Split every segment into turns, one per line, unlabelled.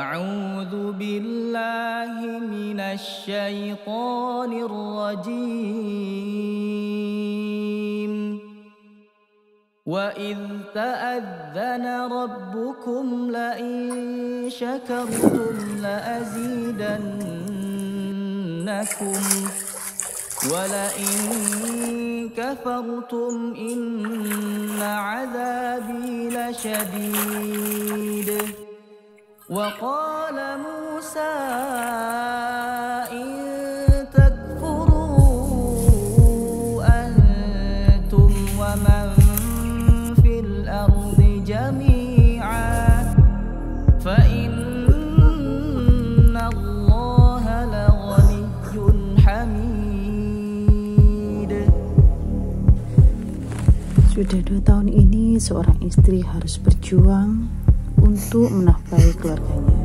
أعوذ بالله من الشيطان الرجيم وإذ تأذن ربكم لئن شكرتم لأزيدنكم ولئن كفرتم إن عذابي لشديد وقال موسى إن تكفروا أنتم ومن في الأرض جميعا فإن الله لغني حميد.
Sudah 2 tahun ini seorang istri harus berjuang untuk menafkahi keluarganya.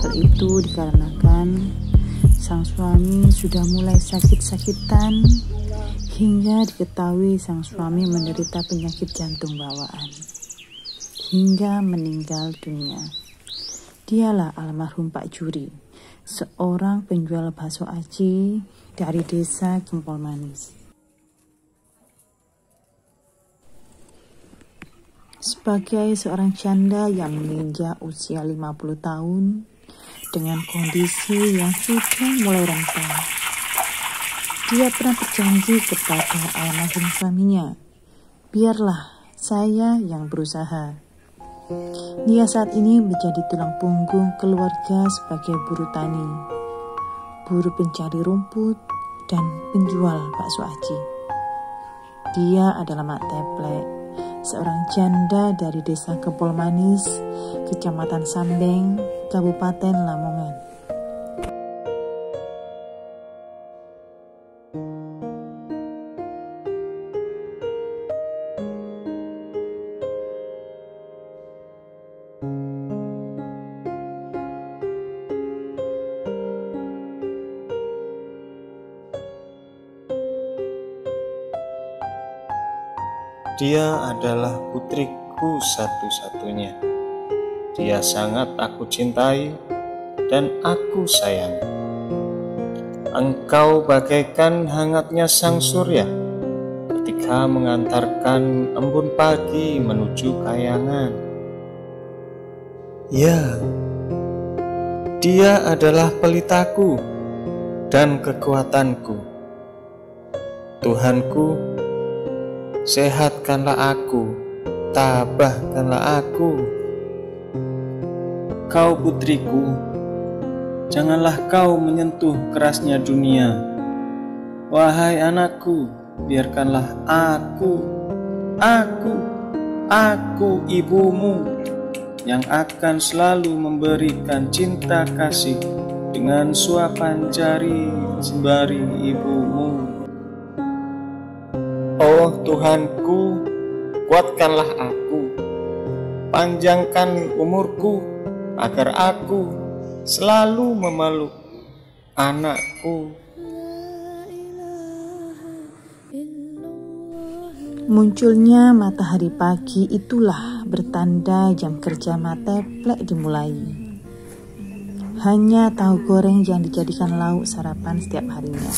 Hal itu dikarenakan sang suami sudah mulai sakit-sakitan hingga diketahui sang suami menderita penyakit jantung bawaan hingga meninggal dunia. Dialah almarhum Pak Juri, seorang penjual bakso aci dari desa Gempol Manis. Sebagai seorang janda yang menginjak usia 50 tahun dengan kondisi yang sudah mulai renta, dia pernah berjanji kepada almarhum suaminya, biarlah saya yang berusaha. Dia saat ini menjadi tulang punggung keluarga sebagai buruh tani, buruh pencari rumput, dan penjual bakso aci. Dia adalah Mak Teplek, seorang janda dari desa Gempol Manis, Kecamatan Sambeng, Kabupaten Lamongan.
Dia adalah putriku satu-satunya. Dia sangat aku cintai dan aku sayangi. Engkau bagaikan hangatnya sang surya ketika mengantarkan embun pagi menuju kayangan. Ya, dia adalah pelitaku dan kekuatanku. Tuhanku, sehatkanlah aku, tabahkanlah aku. Kau putriku, janganlah kau menyentuh kerasnya dunia. Wahai anakku, biarkanlah aku ibumu yang akan selalu memberikan cinta kasih dengan suapan jari sembari ibumu. Oh Tuhanku, kuatkanlah aku, panjangkan umurku, agar aku selalu memeluk anakku.
Munculnya matahari pagi itulah bertanda jam kerja Mak Teplek dimulai. Hanya tahu goreng yang dijadikan lauk sarapan setiap harinya,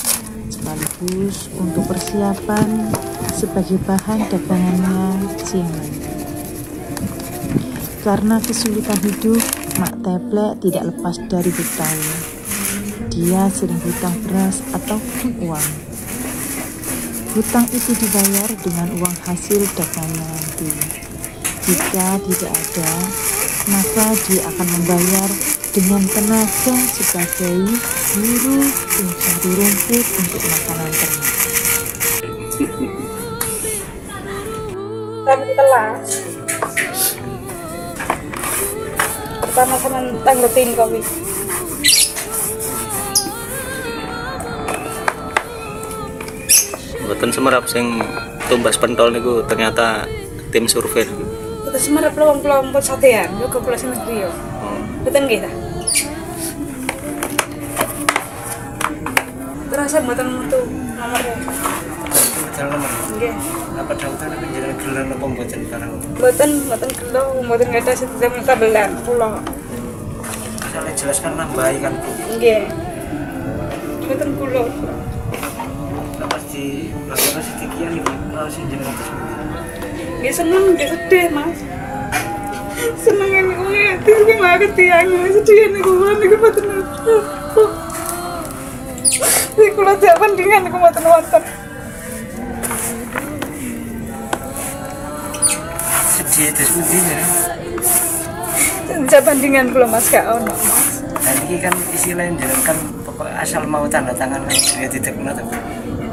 sekaligus untuk persiapan sebagai bahan dagangannya siang hari. Karena kesulitan hidup, Mak Teplek tidak lepas dari hutang. Dia sering hutang beras ataupun uang. Hutang itu dibayar dengan uang hasil dagangnya nanti. Jika tidak ada, maka dia akan membayar dengan tenaga sebagai buruh pencari rumput untuk makanan ternak.
Kami telah sama-sama tangletin kami.
Mboten semerap sing tumbas pentol niku ternyata tim survei.
Mboten semerap pelong-pelong buat satean, yo populasi negeri yo. Mboten nggih ta? Terasa mboten metu nomornya.
Jalan nomor.
Nggih.
Apa daftar penjelasan gelar apa mboten sekarang?
Mboten gelo, mboten ngada sedaya tabelan kula.
jelaskan nambahi kan Bu.
Nggih. Mboten kula.
Lah pasti sekian iki sing jenengan tersebut.
Nggih seneng, nggih sedih, Mas. Seneng niku ngerti banget tiyang sedih niku mboten. Iki kula tak bandingan niku mboten wonten.
Sedih terus pundi ya.
Saya bandingan kula Mas gak ono, Mas.
Nah ini kan istilahnya jenengan kan pokok asal mau tanda tangan kan dia tidak guna tapi.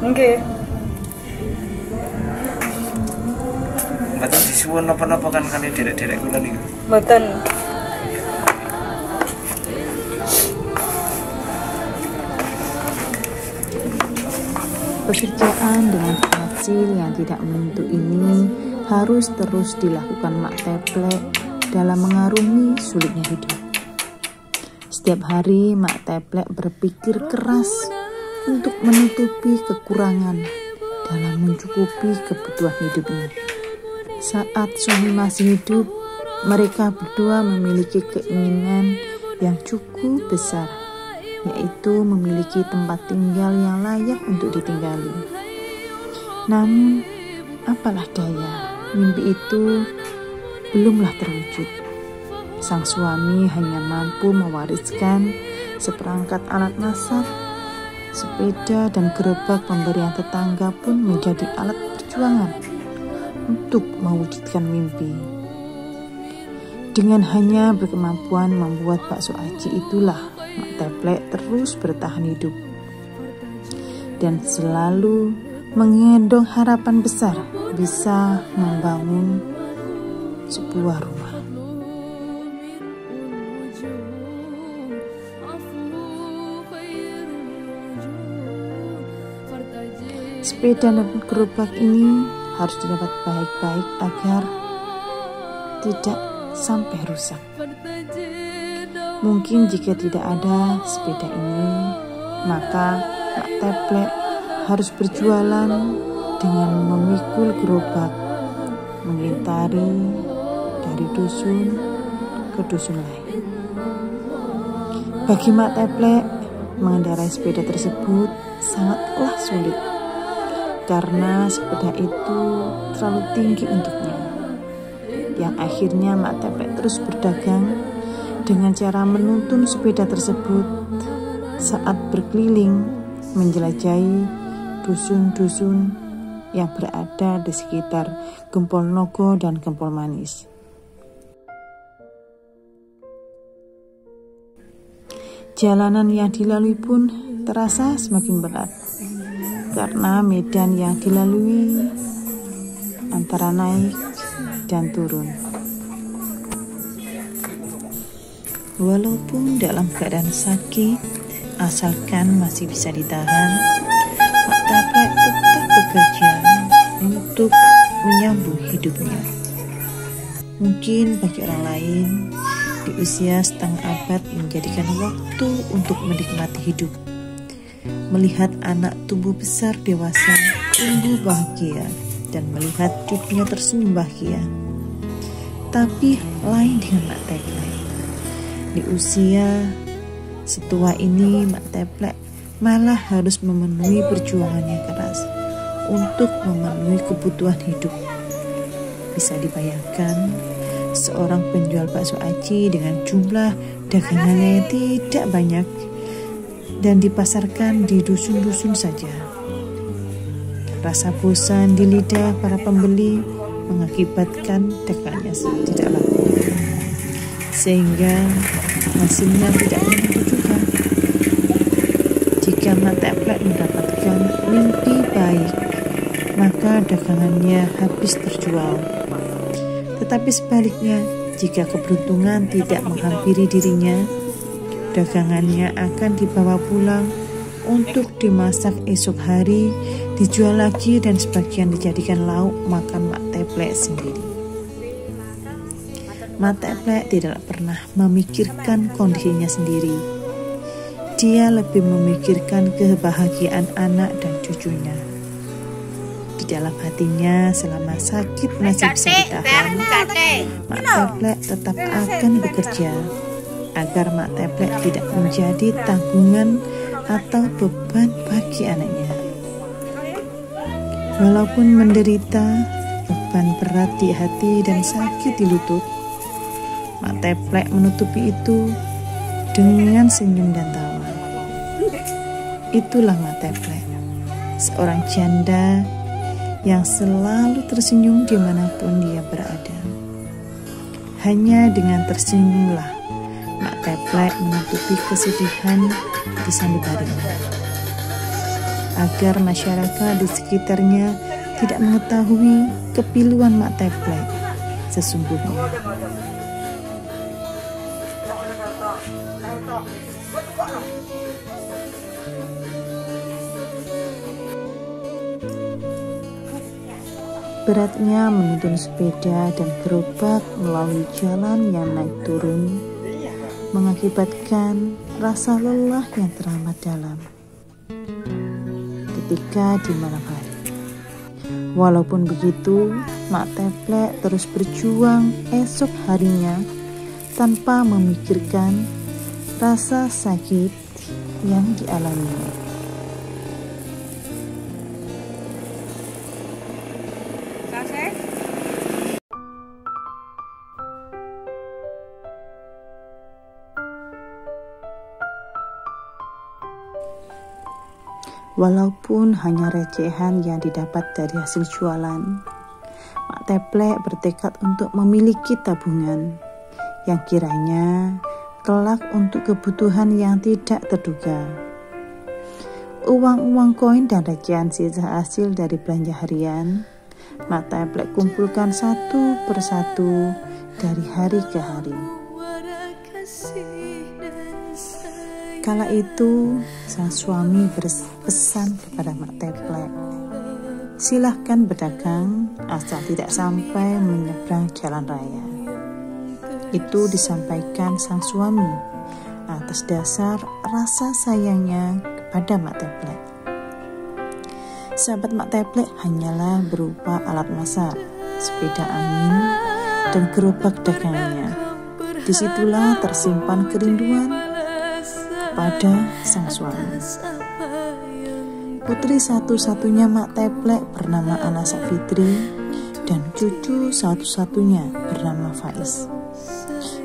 Nggih.
Mboten disuwun napa-napa kan derek-derek kula niku.
Mboten.
Pekerjaan dengan hasil yang tidak menentu ini harus terus dilakukan Mak Teplek dalam mengarungi sulitnya hidup. Setiap hari Mak Teplek berpikir keras untuk menutupi kekurangan dalam mencukupi kebutuhan hidupnya. Saat suami masih hidup, mereka berdua memiliki keinginan yang cukup besar, yaitu memiliki tempat tinggal yang layak untuk ditinggali. Namun, apalah daya, mimpi itu belumlah terwujud. Sang suami hanya mampu mewariskan seperangkat alat masak, sepeda dan gerobak pemberian tetangga pun menjadi alat perjuangan untuk mewujudkan mimpi. Dengan hanya berkemampuan membuat bakso aci itulah Mak Teplek terus bertahan hidup dan selalu menggendong harapan besar bisa membangun sebuah rumah. Sepeda dan gerobak ini harus dirawat baik-baik agar tidak sampai rusak. Mungkin jika tidak ada sepeda ini, maka Mak Teplek harus berjualan dengan memikul gerobak, mengintari dari dusun ke dusun lain. Bagi Mak Teplek, mengendarai sepeda tersebut sangatlah sulit karena sepeda itu terlalu tinggi untuknya. Yang akhirnya Mak Teplek terus berdagang dengan cara menuntun sepeda tersebut saat berkeliling menjelajahi dusun-dusun yang berada di sekitar Gempol Nogo dan Gempol Manis. Jalanan yang dilalui pun terasa semakin berat karena medan yang dilalui antara naik dan turun. Walaupun dalam keadaan sakit, asalkan masih bisa ditahan, Mak Teplek tetap bekerja untuk menyambung hidupnya. Mungkin bagi orang lain, di usia setengah abad menjadikan waktu untuk menikmati hidup. Melihat anak tumbuh besar dewasa, tumbuh bahagia, dan melihat cucunya tersenyum bahagia. Tapi lain dengan Mak Teplek. Di usia setua ini, Mak Teplek malah harus memenuhi perjuangannya keras untuk memenuhi kebutuhan hidup. Bisa dibayangkan, seorang penjual bakso aci dengan jumlah dagangannya yang tidak banyak dan dipasarkan di dusun-dusun saja. Rasa bosan di lidah para pembeli mengakibatkan dagangannya tidak laku, sehingga hasilnya tidak menentu juga. Jika Mak Teplek mendapatkan mimpi baik, maka dagangannya habis terjual. Tetapi sebaliknya, jika keberuntungan tidak menghampiri dirinya, dagangannya akan dibawa pulang untuk dimasak esok hari, dijual lagi, dan sebagian dijadikan lauk makan Mak Teplek sendiri. Mak Teplek tidak pernah memikirkan kondisinya sendiri. Dia lebih memikirkan kebahagiaan anak dan cucunya. Di dalam hatinya, selama sakit masih bisa ditahan, Mak Teplek tetap akan bekerja agar Mak Teplek tidak menjadi tanggungan atau beban bagi anaknya. Walaupun menderita beban berat di hati dan sakit di lutut, Mak Teplek menutupi itu dengan senyum dan tawa. Itulah Mak Teplek, seorang janda yang selalu tersenyum dimanapun dia berada. Hanya dengan tersenyumlah Mak Teplek menutupi kesedihan di sanubarinya, agar masyarakat di sekitarnya tidak mengetahui kepiluan Mak Teplek sesungguhnya. Beratnya menuntun sepeda dan gerobak melalui jalan yang naik turun mengakibatkan rasa lelah yang teramat dalam ketika di malam hari. Walaupun begitu, Mak Teplek terus berjuang esok harinya tanpa memikirkan rasa sakit yang dialaminya. Walaupun hanya recehan yang didapat dari hasil jualan, Mak Teplek bertekad untuk memiliki tabungan yang kiranya kelak untuk kebutuhan yang tidak terduga. Uang-uang koin dan recehan sisa hasil dari belanja harian, Mak Teplek kumpulkan satu persatu dari hari ke hari. Kala itu, sang suami berpesan kepada Mak Teplek, silahkan berdagang asal tidak sampai menyeberang jalan raya. Itu disampaikan sang suami atas dasar rasa sayangnya kepada Mak Teplek. Sahabat Mak Teplek hanyalah berupa alat masak, sepeda angin, dan gerobak dagangannya. Disitulah tersimpan kerinduan pada sang suami. Putri satu-satunya Mak Teplek bernama Ana Safitri dan cucu satu-satunya bernama Faiz.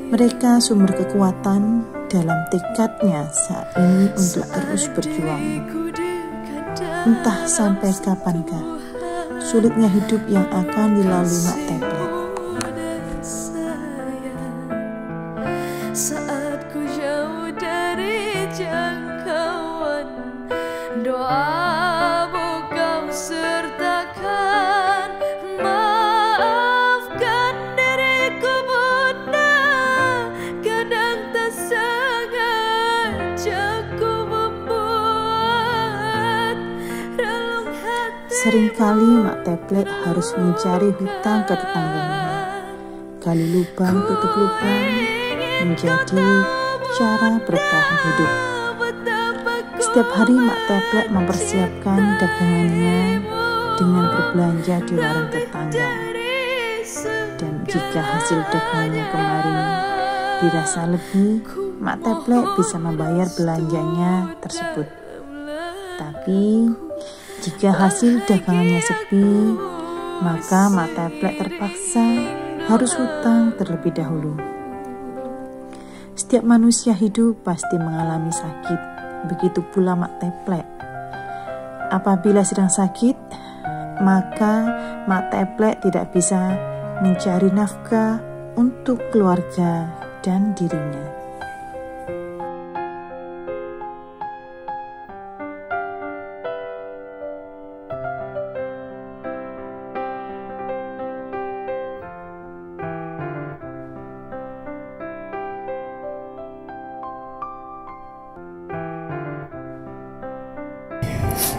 Mereka sumber kekuatan dalam tekadnya saat ini untuk terus berjuang. Entah sampai kapankah sulitnya hidup yang akan dilalui Mak Teplek.
Saat ku jauh dari jangkauan, doamu kau sertakan. Maafkan diriku Bunda, kadang tak sengaja ku membuat relung hati.
Seringkali Mak Teplek harus mencari hutang ke tetangganya. Gali lubang tutup lubang menjadi cara bertahan hidup. Setiap hari Mak Teplek mempersiapkan dagangannya dengan berbelanja di warung tetangga. Dan jika hasil dagangannya kemarin dirasa lebih, Mak Teplek bisa membayar belanjanya tersebut. Tapi jika hasil dagangannya sepi, maka Mak Teplek terpaksa harus hutang terlebih dahulu. Setiap manusia hidup pasti mengalami sakit, begitu pula Mak Teplek. Apabila sedang sakit, maka Mak Teplek tidak bisa mencari nafkah untuk keluarga dan dirinya.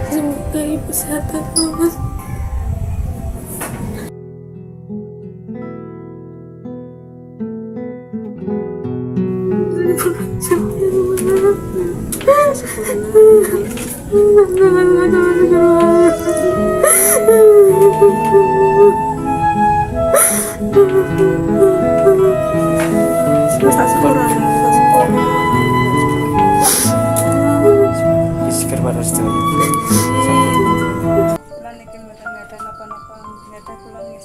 Semoga ibu sehat dan selamat.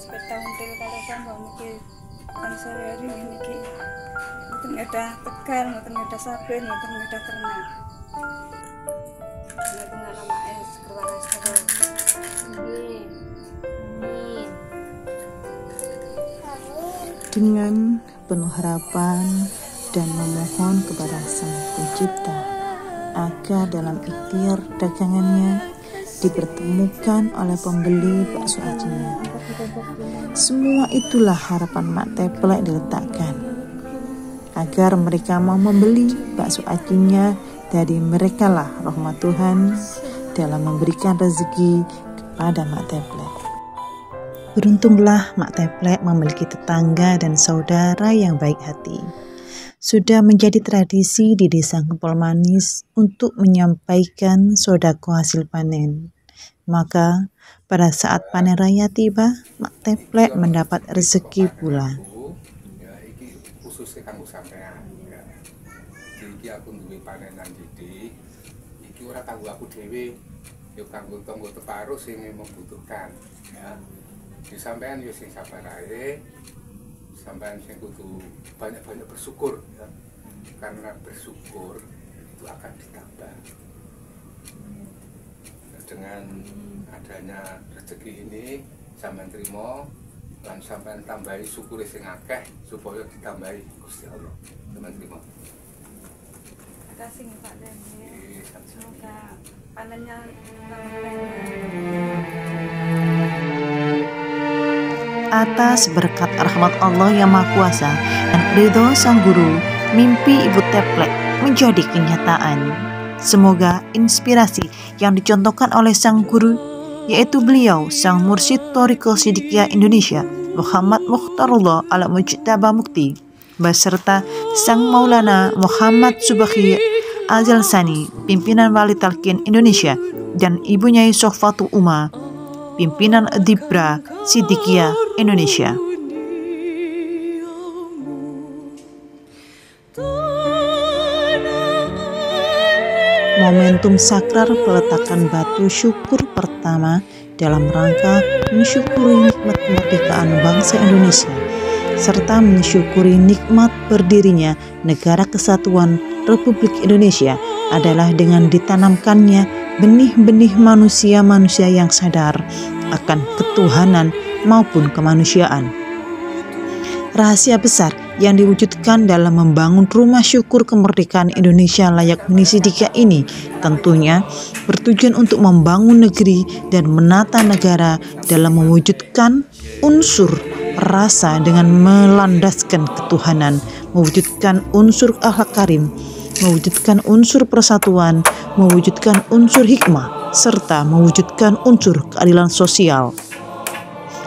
sepeda until kalau sampai niki kan sehari-hari niki mboten ada tegal, mboten ada saben, mboten ada ternak. Mboten ana maes keluar terus. Nggih.
Dengan penuh harapan dan memohon kepada Sang Pencipta agar dalam ikhtiar dagangannya dipertemukan oleh pembeli bakso acinya. Semua itulah harapan Mak Teplek diletakkan agar mereka mau membeli bakso acinya. Dari merekalah rahmat Tuhan dalam memberikan rezeki kepada Mak Teplek. Beruntunglah Mak Teplek memiliki tetangga dan saudara yang baik hati. Sudah menjadi tradisi di Desa Gempol Manis untuk menyampaikan sodako hasil panen. Maka pada saat panen raya tiba, Mak Teplek mendapat rezeki pula.
Ya, iki khususnya kanggo sampean. Ya. Iki aku duwe panenan didik. Iki ora kanggo aku dhewe, yo kanggo tangga teparo sing membutuhkan. Ya. Di sampean yo sing sabar ae. Sampean sing kudu banyak-banyak bersyukur ya. Karena bersyukur itu akan ditambah. Dengan adanya rezeki ini sampean trimo lan sampean tambahi syukur sing akeh supaya ditambahi Gusti Allah. Sampean trimo.
Terima kasih Pak Den. Semoga panennya
Atas berkat rahmat Allah yang Maha Kuasa dan ridho Sang Guru, mimpi Ibu Teplek menjadi kenyataan. Semoga inspirasi yang dicontohkan oleh Sang Guru, yaitu beliau Sang Mursyid Thariqah Sidikiyah Indonesia Muhammad Mukhtarullah Al-Mujtaba Mukti, beserta Sang Maulana Muhammad Subakhi Azal Sani, pimpinan Wali Talqin Indonesia, dan Ibu Nyai Sohfatu Uma, pimpinan Dibra Sidikiyah Indonesia. Momentum sakral peletakan batu syukur pertama dalam rangka mensyukuri nikmat kemerdekaan bangsa Indonesia serta mensyukuri nikmat berdirinya Negara Kesatuan Republik Indonesia adalah dengan ditanamkannya benih-benih manusia-manusia yang sadar akan ketuhanan maupun kemanusiaan. Rahasia besar yang diwujudkan dalam membangun rumah syukur kemerdekaan Indonesia layak huni Sidikiyah ini tentunya bertujuan untuk membangun negeri dan menata negara dalam mewujudkan unsur rasa dengan melandaskan ketuhanan, mewujudkan unsur akhlak karim, mewujudkan unsur persatuan, mewujudkan unsur hikmah, serta mewujudkan unsur keadilan sosial.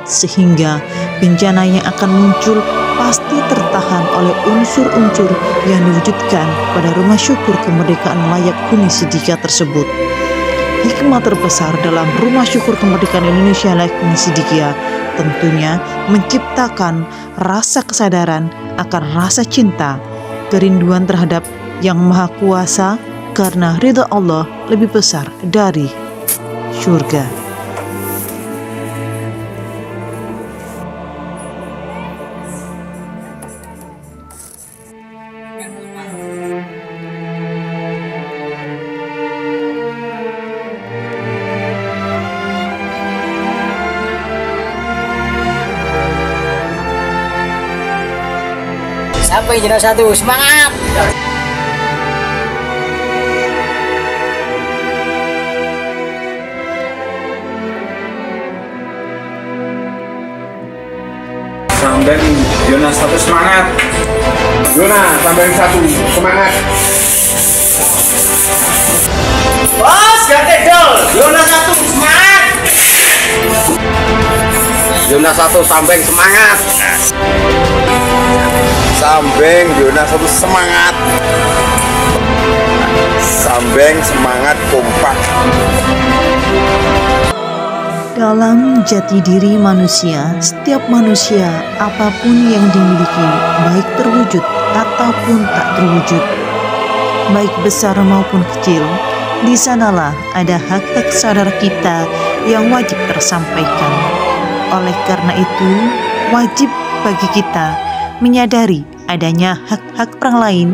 Sehingga bencana yang akan muncul pasti tertahan oleh unsur-unsur yang diwujudkan pada rumah syukur kemerdekaan layak huni Sidikiyah tersebut. Hikmah terbesar dalam rumah syukur kemerdekaan Indonesia layak huni Sidikiyah tentunya menciptakan rasa kesadaran akan rasa cinta, kerinduan terhadap Yang Maha Kuasa, karena ridha Allah lebih besar dari surga.
Sampai jenah satu, semangat!
Sampai Yona satu semangat. Yona sampai satu semangat.
Bos, ganti dol! Yona satu, semangat!
Yona satu Sambeng semangat. Sambeng Yona satu semangat. Sambeng semangat kompak.
Dalam jati diri manusia, setiap manusia apapun yang dimiliki, baik terwujud ataupun tak terwujud, baik besar maupun kecil, di sanalah ada hak-hak saudara kita yang wajib tersampaikan. Oleh karena itu, wajib bagi kita menyadari adanya hak-hak orang lain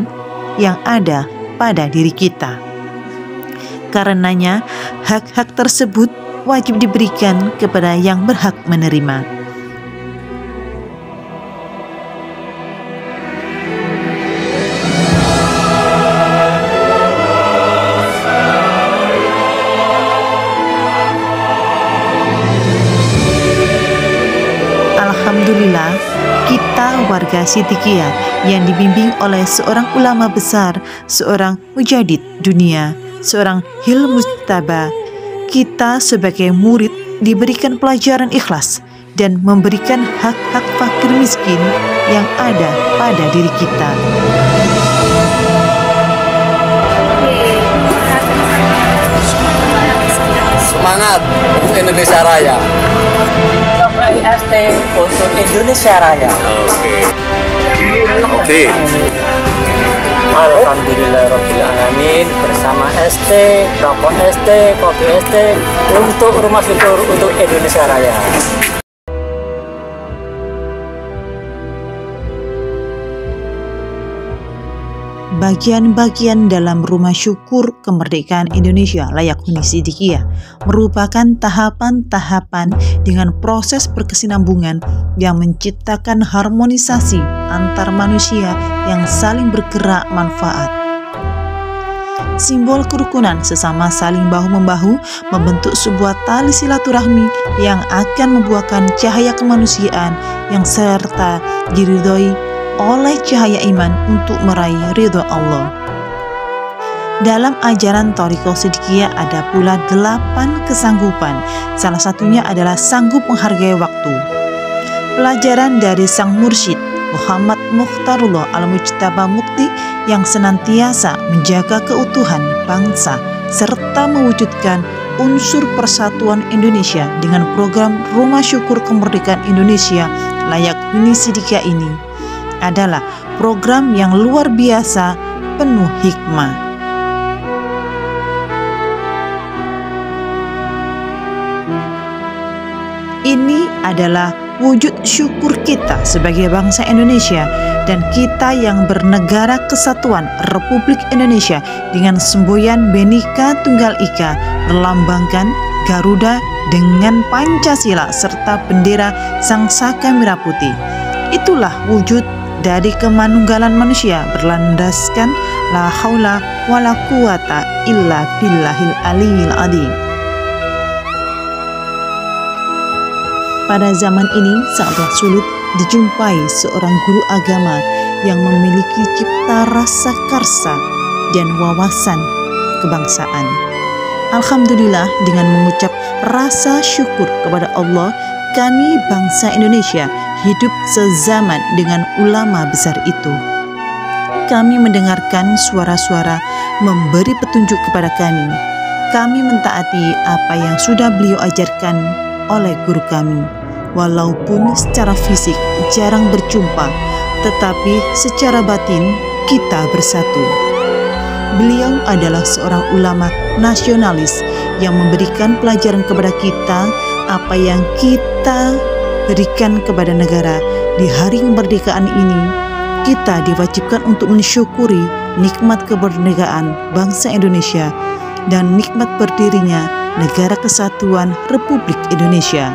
yang ada pada diri kita. Karenanya, hak-hak tersebut wajib diberikan kepada yang berhak menerima. Alhamdulillah, kita warga Siddiqiyah yang dibimbing oleh seorang ulama besar, seorang mujadid dunia, seorang hilmustaba, kita sebagai murid diberikan pelajaran ikhlas dan memberikan hak-hak fakir miskin yang ada pada diri kita.
Semangat untuk Indonesia Raya.
IST untuk Indonesia Raya.
Oke.
Alhamdulillahirrahmanirrahim, bersama ST, rokok ST, kopi ST untuk rumah syukur untuk Indonesia Raya.
Bagian-bagian dalam Rumah Syukur Kemerdekaan Indonesia Layak Huni Siddiqiyah merupakan tahapan-tahapan dengan proses berkesinambungan yang menciptakan harmonisasi antar manusia yang saling bergerak manfaat. Simbol kerukunan sesama saling bahu-membahu membentuk sebuah tali silaturahmi yang akan membuahkan cahaya kemanusiaan yang serta diridhoi oleh cahaya iman untuk meraih ridho Allah. Dalam ajaran Thariqah Siddiqiyah ada pula 8 kesanggupan. Salah satunya adalah sanggup menghargai waktu. Pelajaran dari sang mursyid Muhammad Mukhtarullah Al-Mujtaba Mukti yang senantiasa menjaga keutuhan bangsa serta mewujudkan unsur persatuan Indonesia dengan program Rumah Syukur Kemerdekaan Indonesia Layak Huni Siddiqiyah ini adalah program yang luar biasa penuh hikmah. Ini adalah wujud syukur kita sebagai bangsa Indonesia dan kita yang bernegara kesatuan Republik Indonesia dengan semboyan Bhinneka Tunggal Ika berlambangkan Garuda dengan Pancasila serta bendera Sang Saka Merah Putih. Itulah wujud dari kemanunggalan manusia berlandaskan la haula wala quwata illa billahil aliyil azim. Pada zaman ini sangatlah sulit dijumpai seorang guru agama yang memiliki cipta rasa karsa dan wawasan kebangsaan. Alhamdulillah, dengan mengucap rasa syukur kepada Allah, kami bangsa Indonesia hidup sezaman dengan ulama besar itu. Kami mendengarkan suara-suara memberi petunjuk kepada kami. Kami mentaati apa yang sudah beliau ajarkan oleh guru kami. Walaupun secara fisik jarang berjumpa, tetapi secara batin kita bersatu. Beliau adalah seorang ulama nasionalis yang memberikan pelajaran kepada kita apa yang kita berikan kepada negara. Di hari kemerdekaan ini, kita diwajibkan untuk mensyukuri nikmat kemerdekaan bangsa Indonesia dan nikmat berdirinya Negara Kesatuan Republik Indonesia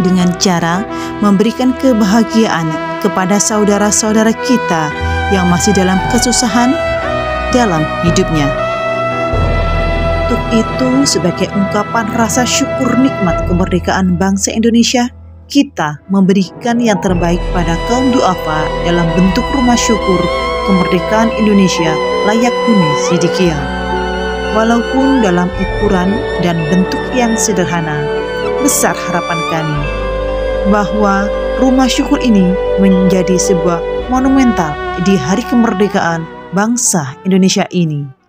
dengan cara memberikan kebahagiaan kepada saudara-saudara kita yang masih dalam kesusahan dalam hidupnya. Untuk itu, sebagai ungkapan rasa syukur nikmat kemerdekaan bangsa Indonesia, kita memberikan yang terbaik pada kaum duafa dalam bentuk Rumah Syukur Kemerdekaan Indonesia Layak Huni Siddiqiyah. Walaupun dalam ukuran dan bentuk yang sederhana, besar harapan kami bahwa Rumah Syukur ini menjadi sebuah monumental di hari kemerdekaan bangsa Indonesia ini.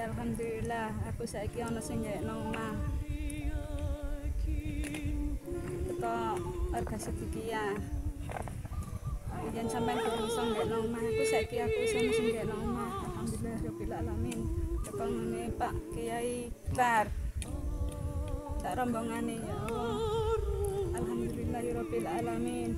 alhamdulillah aku saiki ana sing ngekno omah. Teko warga sedikit. Yen sampean durung iso ngekno omah, aku saiki iso ngekno omah. Alhamdulillah rabbil alamin. Teko ngene Pak Kiai Klar. Tak rombongane ya Allah. Alhamdulillah rabbil alamin.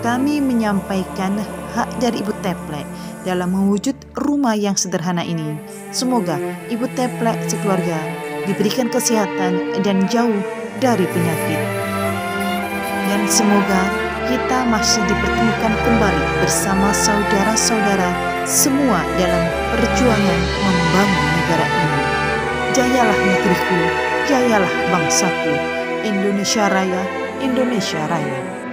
Kami menyampaikan hak dari Ibu Teplek dalam mewujud rumah yang sederhana ini. Semoga Ibu Teplek sekeluarga diberikan kesehatan dan jauh dari penyakit. Dan semoga kita masih dipertemukan kembali bersama saudara-saudara semua dalam perjuangan membangun negara ini. Jayalah negeriku, jayalah bangsaku. Indonesia Raya, Indonesia Raya.